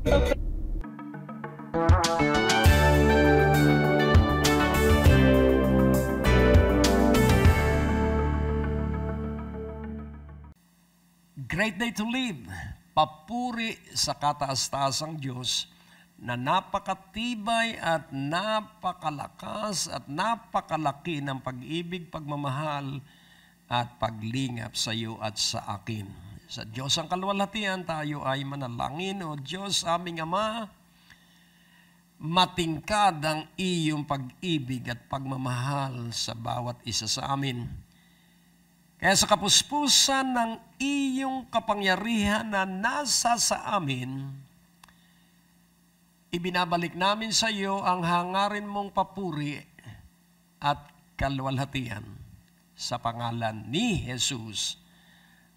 Great day to live. Papuri sa kataas-taasang Diyos na napakatibay at napakalakas at napakalaki ng pag-ibig, pagmamahal at paglingap sa iyo at sa akin. Sa Diyos ang kaluwalhatian, tayo ay manalangin. O Diyos, aming Ama, matingkad ang iyong pag-ibig at pagmamahal sa bawat isa sa amin. Kaya sa kapuspusan ng iyong kapangyarihan na nasa sa amin, ibinabalik namin sa iyo ang hangarin mong papuri at kaluwalhatian sa pangalan ni Jesus.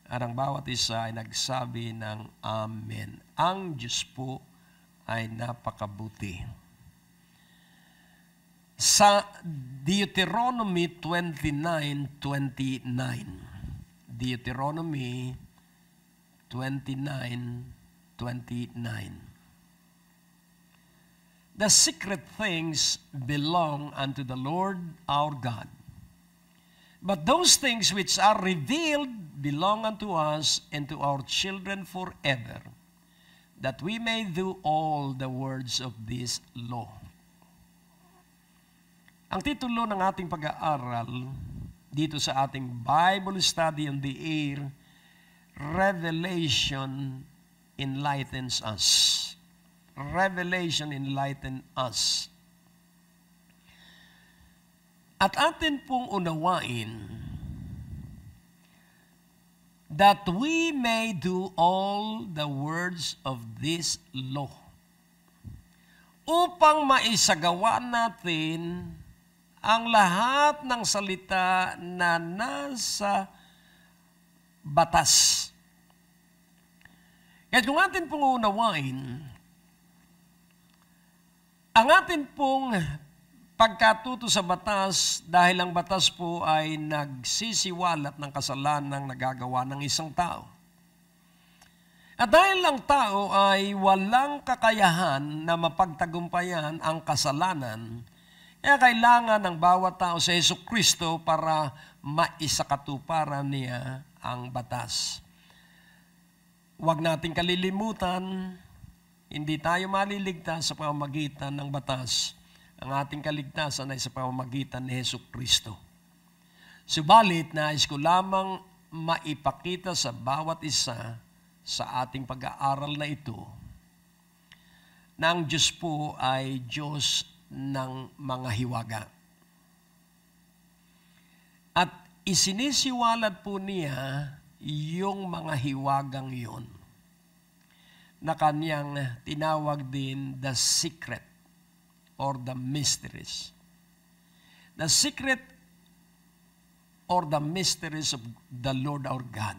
At ang bawat isa ay nagsabi ng Amen. Ang Diyos po ay napakabuti. Sa Deuteronomy 29:29. Deuteronomy 29:29. The secret things belong unto the Lord our God. But those things which are revealed belong unto us and to our children forever, that we may do all the words of this law. Ang titulo ng ating pag-aaral dito sa ating Bible Study on the Air, Revelation Enlightens Us. Revelation enlighten us. At atin pong unawain that we may do all the words of this law, upang maisagawa natin ang lahat ng salita na nasa batas. Kaya kung atin pong unawain, ang atin pong pagkatuto sa batas, dahil ang batas po ay nagsisiwalat ng kasalanang nagagawa ng isang tao. At dahil ang tao ay walang kakayahan na mapagtagumpayan ang kasalanan, kaya kailangan ng bawat tao sa Jesucristo para maisakatuparan niya ang batas. Huwag nating kalilimutan, hindi tayo maliligtas sa pamamagitan ng batas. Ang ating kaligtasan ay sa pamamagitan ni Jesucristo. Subalit, nais ko lamang maipakita sa bawat isa sa ating pag-aaral na ito na ang Diyos po ay Diyos ng mga hiwaga. At isinisiwalat po niya yung mga hiwagang yon na kanyang tinawag din the secret or the mysteries. The secret or the mysteries of the Lord our God.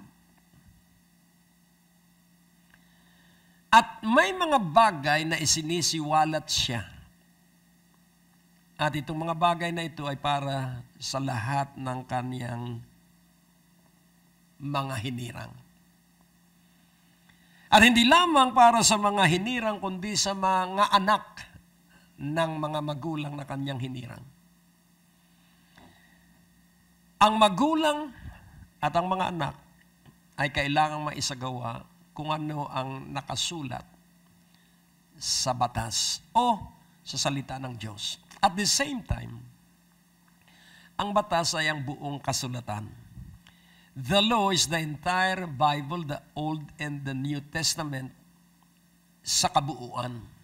At may mga bagay na isinisiwalat siya. At itong mga bagay na ito ay para sa lahat ng kaniyang mga hinirang. At hindi lamang para sa mga hinirang, kundi sa mga anak ng mga magulang na kanyang hinirang. Ang magulang at ang mga anak ay kailangang maisagawa kung ano ang nakasulat sa batas o sa salita ng Diyos. At the same time, ang batas ay ang buong kasulatan. The law is the entire Bible, the Old and the New Testament, sa kabuuan.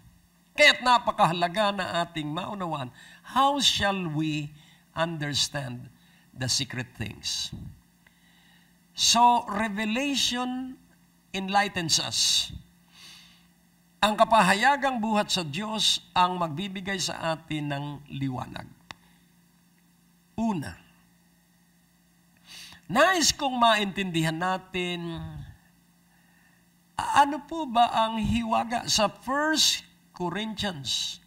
Kaya't napakahalaga na ating maunawan, how shall we understand the secret things? So, Revelation enlightens us. Ang kapahayagang buhat sa Diyos ang magbibigay sa atin ng liwanag. Una, nais kong maintindihan natin, ano po ba ang hiwaga sa 1 Corinthians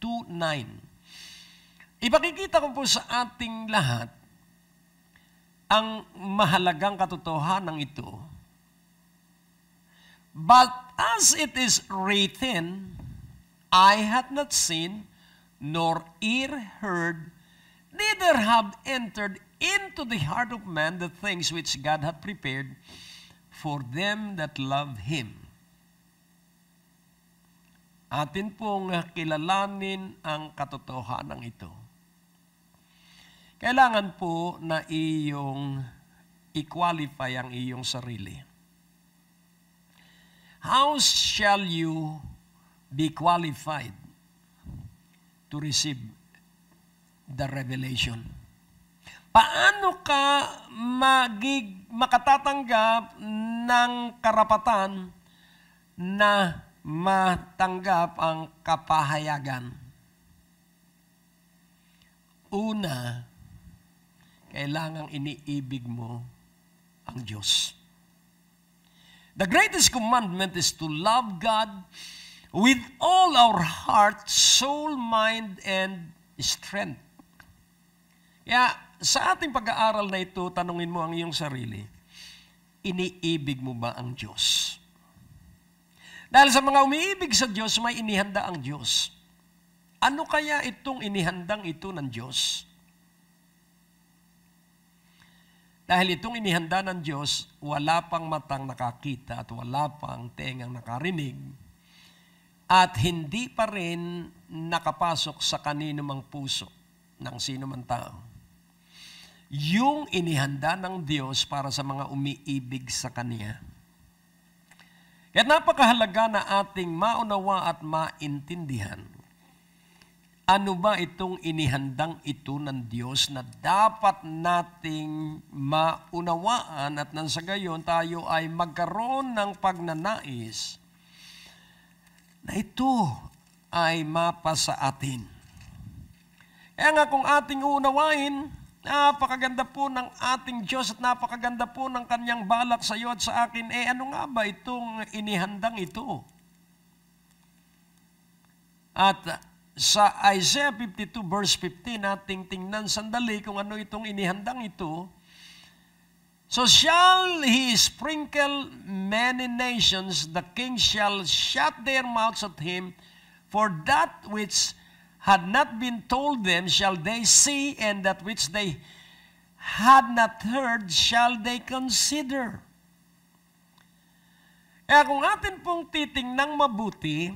2:9? Ipakikita ko po sa ating lahat ang mahalagang katotohanan ito. But as it is written, eye hath not seen, nor ear heard, neither have entered into the heart of man the things which God hath prepared for them that love Him. Atin pong kilalanin ang katotohanan ito. Kailangan po na iyong i-qualify ang iyong sarili. How shall you be qualified to receive the revelation? Paano ka makatatanggap ng karapatan na matanggap ang kapahayagan? Una, kailangang iniibig mo ang Diyos. The greatest commandment is to love God with all our heart, soul, mind, and strength. Kaya sa ating pag-aaral na ito, tanungin mo ang iyong sarili, iniibig mo ba ang Diyos? Dahil sa mga umiibig sa Diyos, may inihanda ang Diyos. Ano kaya itong inihandang ito ng Diyos? Dahil itong inihanda ng Diyos, wala pang matang nakakita at wala pang tengang nakarinig at hindi pa rin nakapasok sa kanino mang puso ng sino man tao. Yung inihanda ng Diyos para sa mga umiibig sa Kanya. Kaya napakahalaga na ating maunawa at maintindihan. Ano ba itong inihandang ito ng Diyos na dapat nating maunawaan at nang sa gayon tayo ay magkaroon ng pagnanais na ito ay mapasa atin. Kaya nga kung ating uunawain, napakaganda po ng ating Diyos at napakaganda po ng Kanyang balak sa iyo at sa akin. Ano nga ba itong inihandang ito? At sa Isaiah 52 verse 15, nating tingnan sandali kung ano itong inihandang ito. So shall He sprinkle many nations, the kings shall shut their mouths at Him, for that which had not been told them shall they see, and that which they had not heard shall they consider. Kaya kung atin pong titingnang mabuti,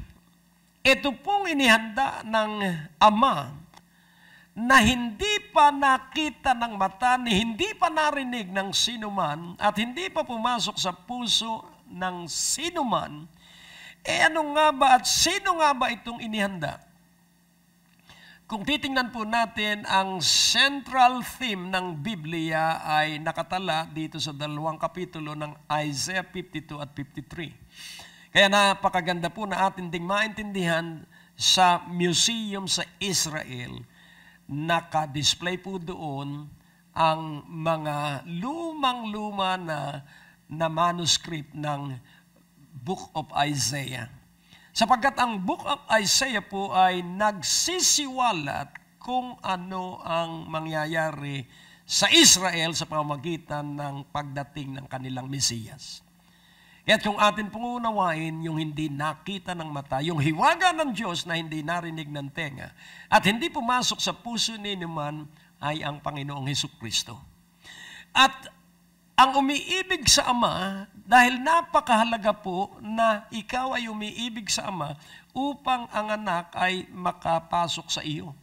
ito pong inihanda ng Ama na hindi pa nakita ng mata, hindi pa narinig ng sinuman, at hindi pa pumasok sa puso ng sinuman, ano nga ba at sino nga ba itong inihanda? Kung titingnan po natin, ang central theme ng Biblia ay nakatala dito sa 2 kapitulo ng Isaiah 52 at 53. Kaya napakaganda po na atin ding maintindihan sa museum sa Israel, naka-display po doon ang mga lumang-luma na manuscript ng Book of Isaiah. Sapagkat ang Book of Isaiah po ay nagsisiwalat kung ano ang mangyayari sa Israel sa pamamagitan ng pagdating ng kanilang Mesiyas. Kaya kung atin pong unawain yung hindi nakita ng mata, yung hiwaga ng Diyos na hindi narinig ng tenga, at hindi pumasok sa puso ni naman ay ang Panginoong Hesukristo. At ang umiibig sa Ama, dahil napakahalaga po na ikaw ay umiibig sa Ama upang ang anak ay makapasok sa iyo.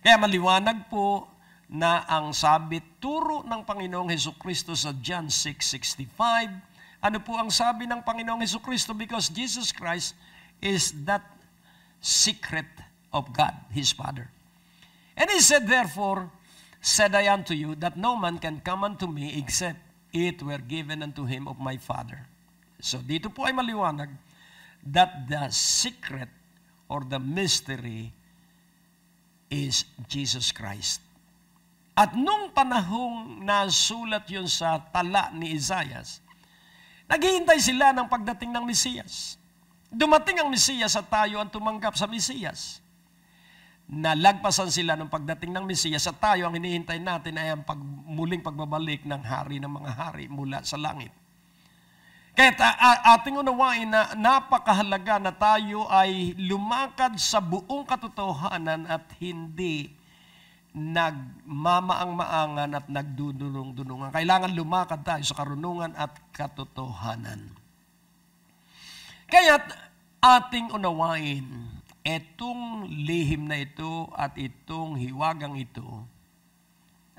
Kaya maliwanag po na ang sabit turo ng Panginoong Hesukristo sa John 6:65. Ano po ang sabi ng Panginoong Hesukristo? Because Jesus Christ is that secret of God, His Father. And He said, therefore, said I unto you, that no man can come unto me except it were given unto him of my Father. So dito po ay maliwanag that the secret or the mystery is Jesus Christ. At nung panahong nasulat yun sa tala ni Isaiah, naghihintay sila ng pagdating ng Mesiyas. Dumating ang Mesiyas at tayo ang tumanggap sa Mesiyas. Nalagpasan sila ng pagdating ng Mesiyas at tayo ang hinihintay natin ay ang muling pagbabalik ng hari ng mga hari mula sa langit. Kaya ating unawain na napakahalaga na tayo ay lumakad sa buong katotohanan at hindi nagmamaang-maangan at nagdudunong-dunungan. Kailangan lumakad tayo sa karunungan at katotohanan. Kaya ating unawain itong lihim na ito at itong hiwagang ito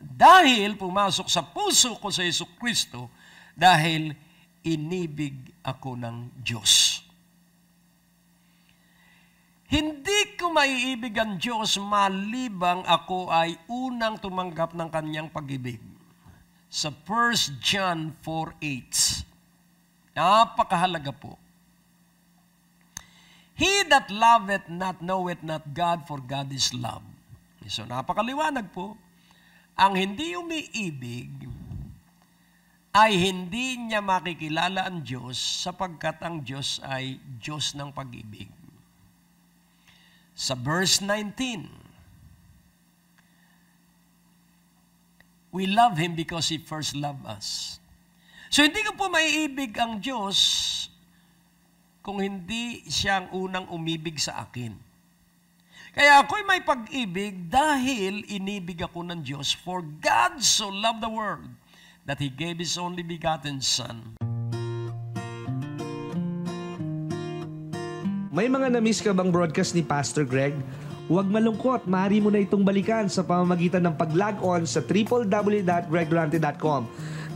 dahil pumasok sa puso ko sa Jesucristo dahil inibig ako ng Diyos. Hindi ko maiibig ang Diyos malibang ako ay unang tumanggap ng kanyang pag-ibig. Sa 1 John 4:8. Napakahalaga po. He that loveth not knoweth not God, for God is love. So napakaliwanag po. Ang hindi umiibig ay hindi niya makikilala ang Diyos sapagkat ang Diyos ay Diyos ng pag-ibig. Sa verse 19, we love Him because He first loved us. So hindi ko po maiibig ang Diyos kung hindi siya ang unang umibig sa akin. Kaya ako'y may pag-ibig dahil inibig ako ng Diyos. For God so loved the world that He gave His only begotten Son. May mga na-miss ka bang broadcast ni Pastor Greg? Huwag malungkot, maaari mo na itong balikan sa pamamagitan ng pag-log on sa www.greggorante.com.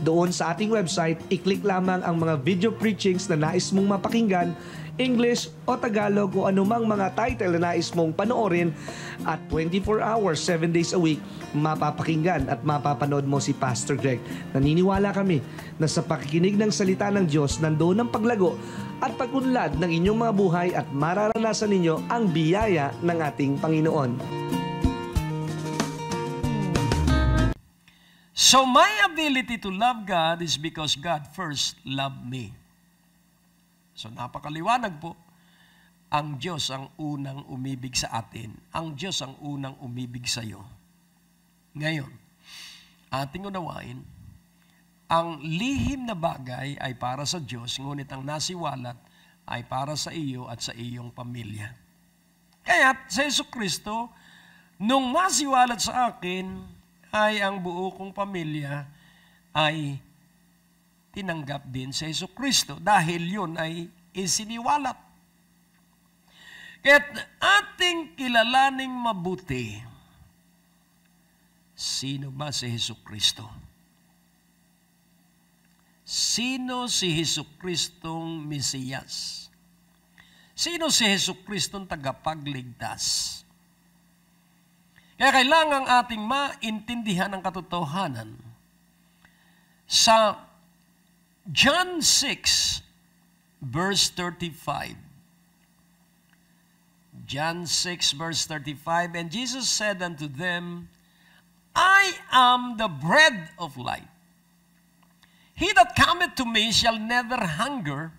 Doon sa ating website, i-click lamang ang mga video preachings na nais mong mapakinggan, English o Tagalog o anumang mga title na nais mong panoorin at 24 hours, 7 days a week, mapapakinggan at mapapanood mo si Pastor Greg. Naniniwala kami na sa pakikinig ng salita ng Diyos, nandoon ang paglago at pag-unlad ng inyong mga buhay at mararanasan ninyo ang biyaya ng ating Panginoon. So my ability to love God is because God first loved me. So napakaliwanag po, ang Diyos ang unang umibig sa atin. Ang Diyos ang unang umibig sa iyo. Ngayon, ating unawain, ang lihim na bagay ay para sa Diyos, ngunit ang nasiwalat ay para sa iyo at sa iyong pamilya. Kaya sa Jesucristo, nung masiwalat sa akin, ay ang buo kong pamilya ay tinanggap din sa Jesucristo dahil yun ay isiniwalat. Kaya't ating kilalaning mabuti, sino ba si Jesucristo? Sino si Jesucristong Mesiyas? Sino si Jesucristong tagapagligtas? Kaya kailangan ating maintindihan ang katotohanan. Sa John 6, verse 35. John 6, verse 35, and Jesus said unto them, I am the bread of life. He that cometh to me shall never hunger,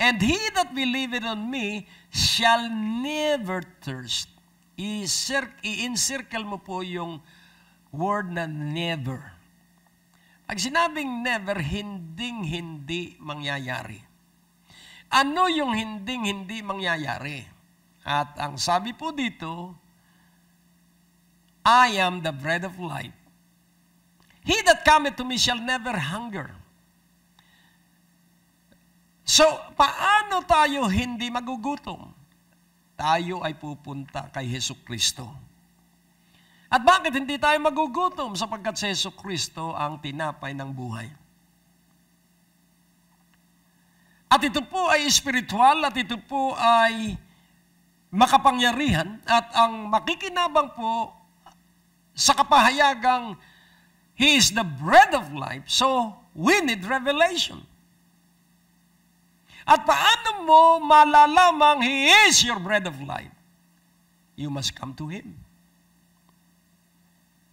and he that believeth on me shall never thirst. I-encircle mo po yung word na never. Pag sinabing never, hinding-hindi mangyayari. Ano yung hinding-hindi mangyayari? At ang sabi po dito, I am the bread of life. He that cometh to me shall never hunger. So, paano tayo hindi magugutom? Tayo ay pupunta kay Jesucristo. At bakit hindi tayo magugutom? Sapagkat si Jesucristo ang tinapay ng buhay. At ito po ay spiritual at ito po ay makapangyarihan at ang makikinabang po sa kapahayagang He is the bread of life, so we need revelation. At paano mo malalamang He is your bread of life? You must come to Him.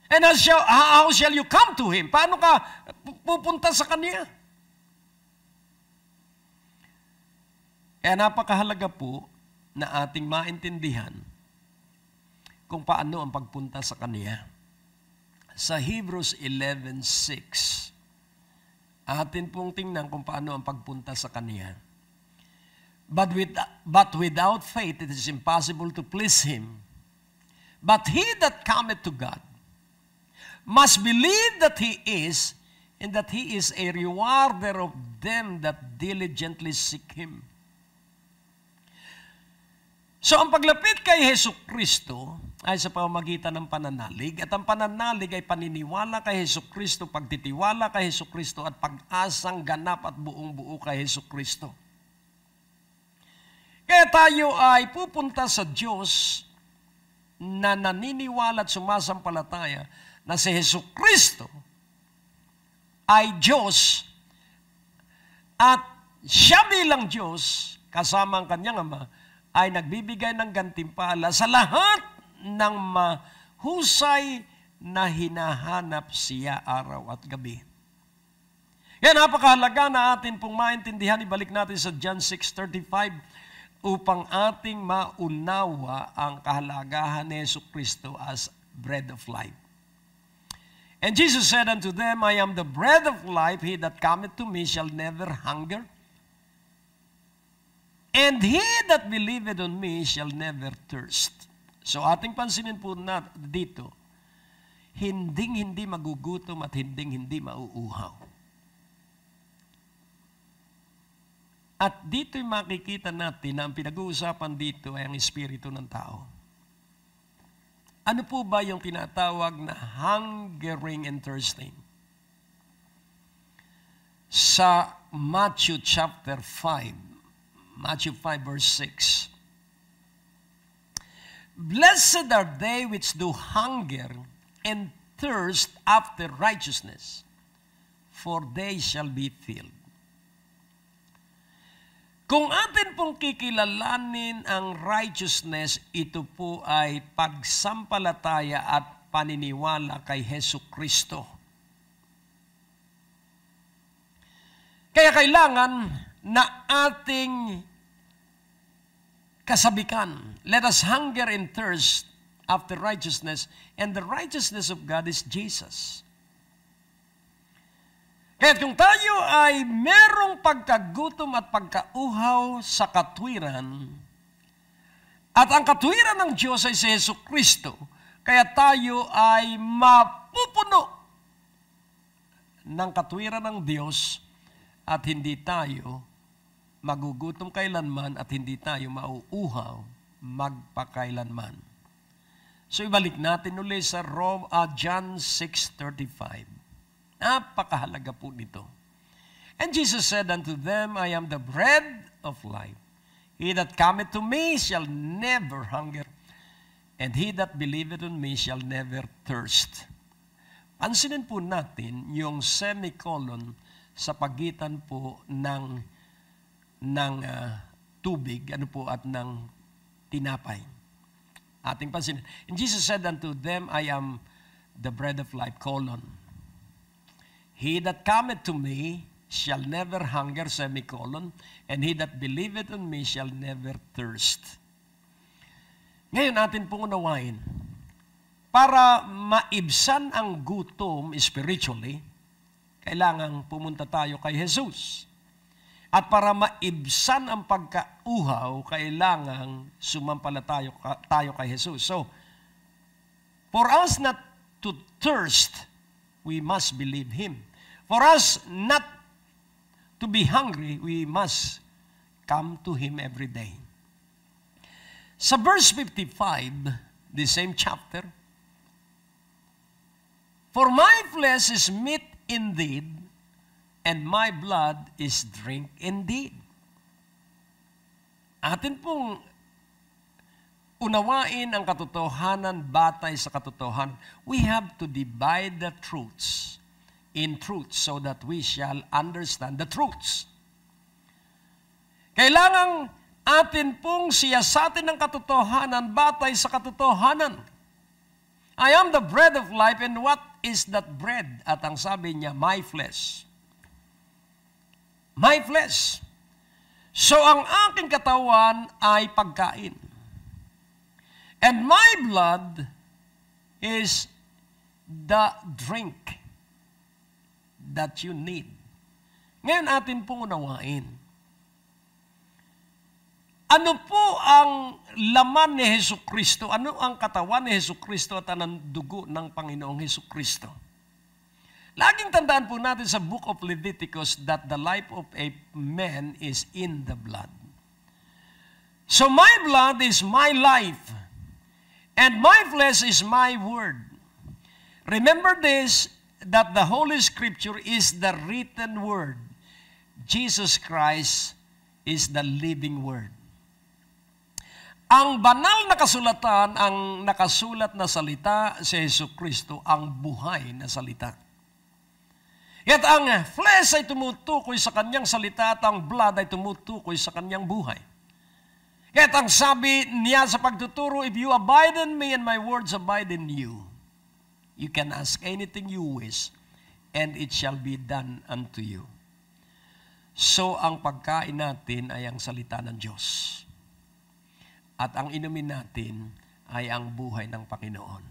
And how shall you come to Him? Paano ka pupunta sa Kanya? Kaya napakahalaga po na ating maintindihan kung paano ang pagpunta sa Kanya. Sa Hebrews 11:6, Atin pong tingnan kung paano ang pagpunta sa Kanya. But without faith, it is impossible to please Him. But he that cometh to God must believe that He is, and that He is a rewarder of them that diligently seek Him. So, ang paglapit kay Hesus Kristo ay sa pamamagitan ng pananalig, at ang pananalig ay paniniwala kay Hesus Kristo, pagtitiwala kay Hesus Kristo, at pag-asang ganap at buong-buo kay Hesus Kristo. Kaya tayo ay pupunta sa Diyos na naniniwala at sumasampalataya na si Hesus Kristo ay Diyos, at siya bilang Diyos, kasama ang kanyang Ama, ay nagbibigay ng gantimpala sa lahat ng mahusay na hinahanap siya araw at gabi. Yan, napakahalaga na atin pong maintindihan. Ibalik natin sa John 6:35 upang ating maunawa ang kahalagahan ni Hesus Kristo as bread of life. And Jesus said unto them, I am the bread of life. He that cometh to me shall never hunger. And he that believeth on me shall never thirst. So ating pansinin po na dito, hindi magugutom at hindi mauuhaw. At dito'y makikita natin na ang pinag-uusapan dito ay ang espiritu ng tao. Ano po ba yung tinatawag na hungering and thirsting? Sa Matthew chapter 5, Matthew 5 verse 6. Blessed are they which do hunger and thirst after righteousness, for they shall be filled. Kung atin pong kikilalanin ang righteousness, ito po ay pagsampalataya at paniniwala kay Hesus Kristo. Kaya kailangan na ating kasabikan. Let us hunger and thirst after righteousness, and the righteousness of God is Jesus. Kaya kung tayo ay merong pagkagutom at pagkauhaw sa katwiran, at ang katwiran ng Diyos ay si Hesus Kristo, kaya tayo ay mapupuno ng katwiran ng Diyos at hindi tayo magugutom kailanman at hindi tayo mauuhaw magpakailanman. So ibalik natin ulit sa John 6:35. Napakahalaga po nito. And Jesus said unto them, I am the bread of life. He that cometh to me shall never hunger, and he that believeth on me shall never thirst. Pansinin po natin yung semicolon sa pagitan po ng tubig, at ng tinapay. Ating pansinin. And Jesus said unto them, I am the bread of life, colon. He that cometh to me shall never hunger, semicolon, and he that believeth on me shall never thirst. Ngayon natin pong unawain, para maibsan ang gutom spiritually, kailangan pumunta tayo kay Jesus. At para maibsan ang pagkauhaw, kailangan sumampalataya tayo kay Jesus. So, for us not to thirst, we must believe Him. For us not to be hungry, we must come to Him every day. Sa verse 55, the same chapter, for my flesh is meat indeed, and my blood is drink indeed. Atin pong unawain ang katotohanan batay sa katotohanan. We have to divide the truths in truths so that we shall understand the truths. Kailangang atin pong siyasatin ang katotohanan batay sa katotohanan. I am the bread of life, and what is that bread? At ang sabi niya, my flesh. My flesh. So ang aking katawan ay pagkain. And my blood is the drink that you need. Ngayon atin pong unawain. Ano po ang laman ni Hesukristo? Ano ang katawan ni Hesukristo at anong dugo ng Panginoong Hesukristo? Laging tandaan po natin sa Book of Leviticus that the life of a man is in the blood. So my blood is my life, and my flesh is my word. Remember this, that the Holy Scripture is the written word. Jesus Christ is the living word. Ang banal na kasulatan, ang nakasulat na salita, si Hesukristo, ang buhay na salita. At ang flesh ay tumutukoy sa kanyang salita at ang blood ay tumutukoy sa kanyang buhay. At ang sabi niya sa pagtuturo, if you abide in me and my words abide in you, you can ask anything you wish and it shall be done unto you. So ang pagkain natin ay ang salita ng Diyos. At ang inumin natin ay ang buhay ng Panginoon.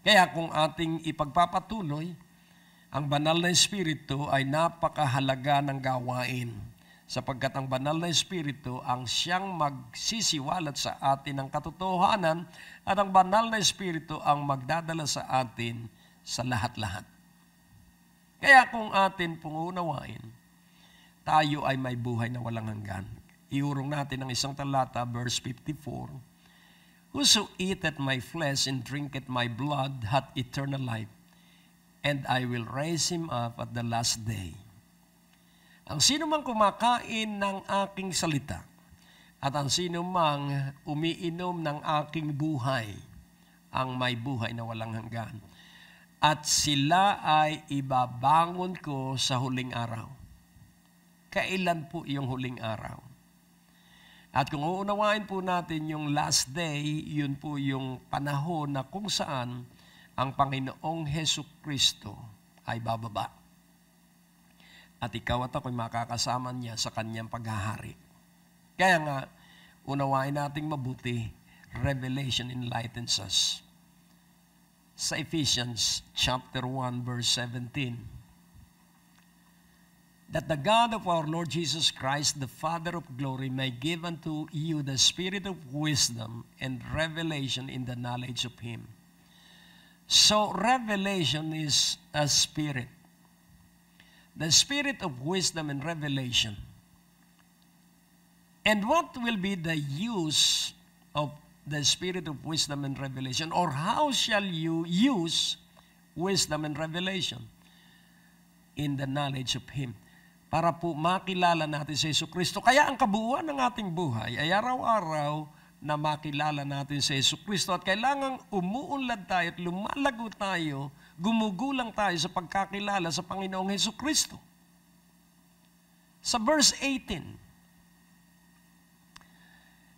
Kaya kung ating ipagpapatuloy, ang banal na Espiritu ay napakahalaga ng gawain sapagkat ang banal na Espiritu ang siyang magsisiwalat sa atin ng katotohanan at ang banal na Espiritu ang magdadala sa atin sa lahat-lahat. Kaya kung atin pungunawain, tayo ay may buhay na walang hanggan. Iurong natin ang isang talata, verse 54. Whoso eateth my flesh and drinketh my blood hath eternal life, and I will raise him up at the last day. Ang sino mang kumakain ng aking salita, at ang sino mang umiinom ng aking buhay, ang may buhay na walang hanggan. At sila ay ibabangon ko sa huling araw. Kailan po yung huling araw? At kung uunawain po natin yung last day, yun po yung panahon na kung saan ang Panginoong Hesukristo ay bababa. At ikaw at ako'y makakasama niya sa kanyang paghahari. Kaya nga, unawain nating mabuti, Revelation enlightens us. Sa Ephesians chapter 1 verse 17, that the God of our Lord Jesus Christ, the Father of glory, may give unto you the spirit of wisdom and revelation in the knowledge of Him. So, revelation is a spirit. The spirit of wisdom and revelation. And what will be the use of the spirit of wisdom and revelation? Or how shall you use wisdom and revelation? In the knowledge of Him. Para po makilala natin si Hesukristo. Kaya ang kabuuan ng ating buhay ay araw-araw na makilala natin si Hesukristo at kailangang umuunlad tayo at lumalago tayo, gumugulang tayo sa pagkakilala sa Panginoong Hesukristo. Sa verse 18,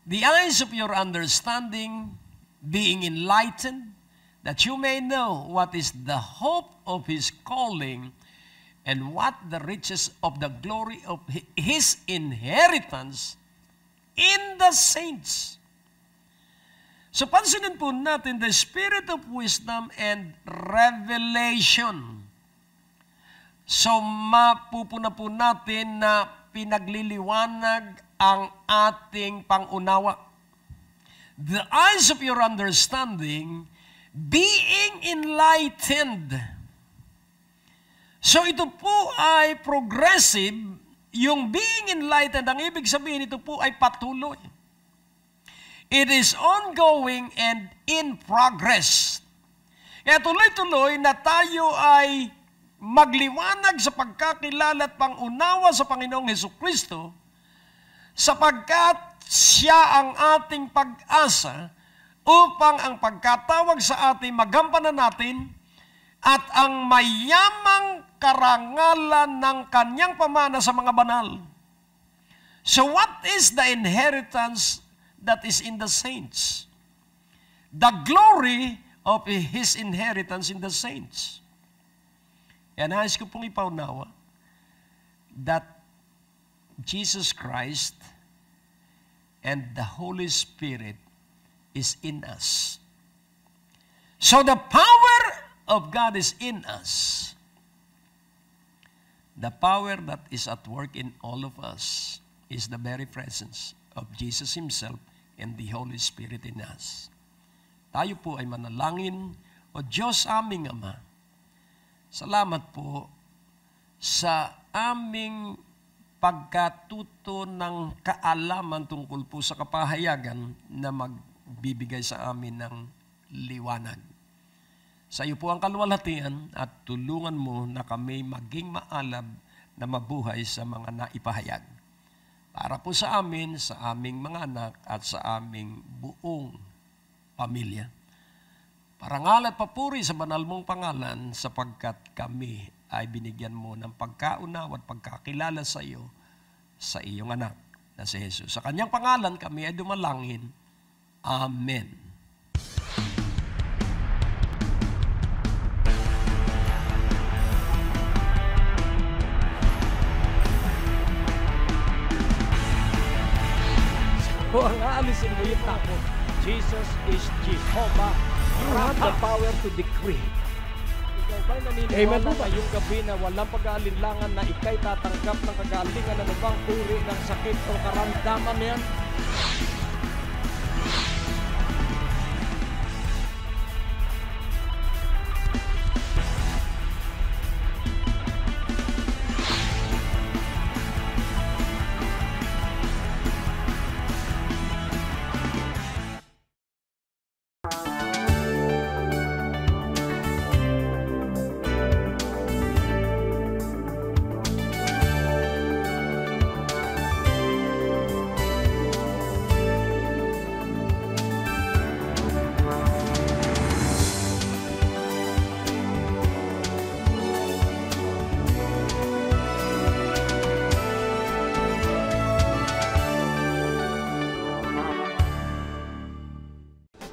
the eyes of your understanding being enlightened, that you may know what is the hope of His calling and what the riches of the glory of His inheritance in the saints. So pansinin po natin the spirit of wisdom and revelation. So mapupuna po natin na pinagliliwanag ang ating pangunawa. The eyes of your understanding being enlightened. So ito po ay progressive, yung being enlightened, ang ibig sabihin ito po ay patuloy. It is ongoing and in progress. Kaya tuloy-tuloy na tayo ay magliwanag sa pagkakilala at pangunawa sa Panginoong Hesukristo sapagkat siya ang ating pag-asa upang ang pagkatawag sa ating magampanan natin at ang mayamang karangalan ng kanyang pamana sa mga banal. So what is the inheritance that is in the saints? The glory of His inheritance in the saints. Yan, nais ko pong ipaunawa that Jesus Christ and the Holy Spirit is in us. So the power of God is in us. The power that is at work in all of us is the very presence of Jesus Himself and the Holy Spirit in us. Tayo po ay manalangin. O Diyos aming Ama, salamat po sa aming pagkatuto ng kaalaman tungkol po sa kapahayagan na magbibigay sa amin ng liwanag. Sa iyo po ang kaluwalhatian at tulungan mo na kami maging maalab na mabuhay sa mga naipahayag. Para po sa amin, sa aming mga anak at sa aming buong pamilya. Parangal at papuri sa banal mong pangalan sapagkat kami ay binigyan mo ng pagkaunawa at pagkakilala sa iyo, sa iyong anak na si Jesus. Sa kanyang pangalan kami ay dumalangin. Amen. O ang aalisin mo yung takot. Jesus is Jehovah. You have the power to decree. Ikaw ba'y naniniwala ngayong gabi na walang pag-aalinlangan na ikay tatanggap ng kagalingan na bang uri ng sakit o karamdaman yan?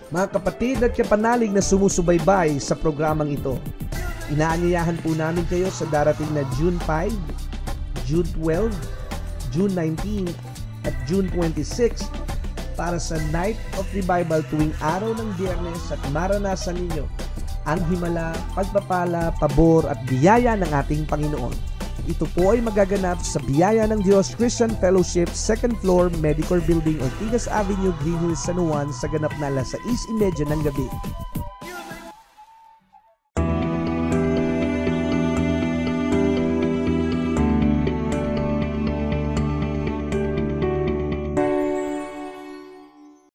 Mga kapatid at kapanalig na sumusubaybay sa programang ito, inaanyayahan po namin kayo sa darating na June 5, June 12, June 19 at June 26 para sa Night of Revival tuwing araw ng Biyernes at maranasan ninyo ang himala, pagpapala, pabor at biyaya ng ating Panginoon. Ito po ay magaganap sa Biyaya ng Diyos Christian Fellowship, 2nd floor, Medical Building, Ortigas Avenue, Green Hills, San Juan sa ganap na 6:30 ng gabi.